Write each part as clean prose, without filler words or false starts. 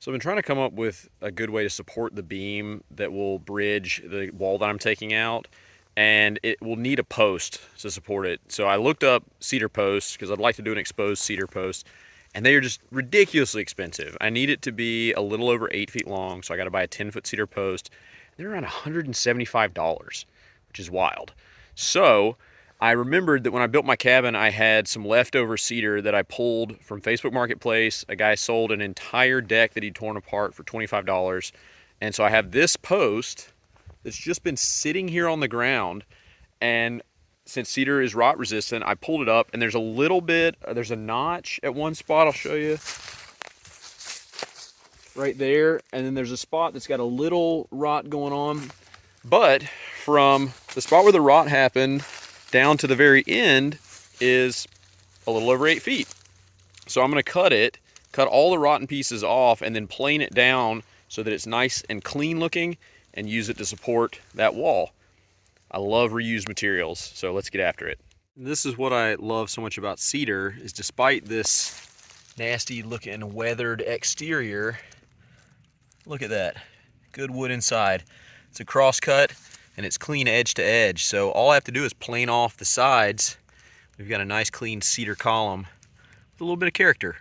So I've been trying to come up with a good way to support the beam that will bridge the wall that I'm taking out, and it will need a post to support it. So I looked up cedar posts because I'd like to do an exposed cedar post, and they are just ridiculously expensive. I need it to be a little over 8 feet long, so I got to buy a 10-foot cedar post. They're around $175, which is wild. So I remembered that when I built my cabin, I had some leftover cedar that I pulled from Facebook Marketplace. A guy sold an entire deck that he'd torn apart for $25. And so I have this post that's just been sitting here on the ground. And since cedar is rot resistant, I pulled it up, and there's a little bit, there's a notch at one spot. I'll show you right there. And then there's a spot that's got a little rot going on. But from the spot where the rot happened down to the very end is a little over 8 feet. So I'm going to cut all the rotten pieces off, and then plane it down so that it's nice and clean looking, and use it to support that wall. I love reused materials, so let's get after it. This is what I love so much about cedar, is despite this nasty looking weathered exterior, look at that, good wood inside. It's a cross cut, and it's clean edge to edge. So all I have to do is plane off the sides. We've got a nice clean cedar column with a little bit of character.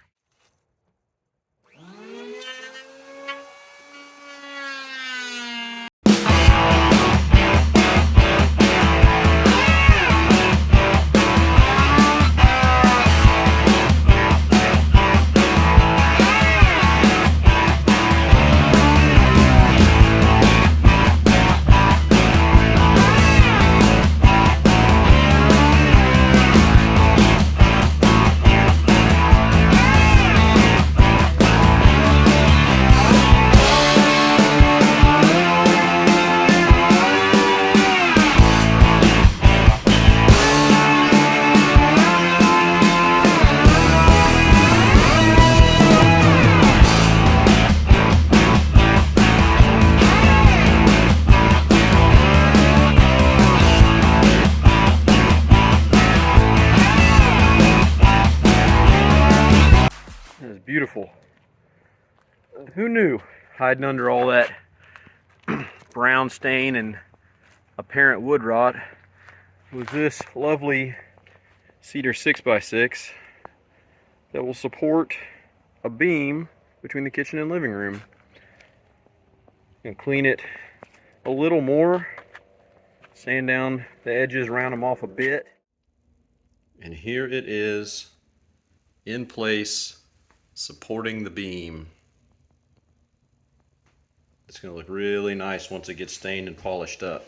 That is beautiful. Who knew, hiding under all that brown stain and apparent wood rot, was this lovely cedar 6x6 that will support a beam between the kitchen and living room. And clean it a little more, sand down the edges, round them off a bit. And here it is, in place, supporting the beam. It's going to look really nice once it gets stained and polished up.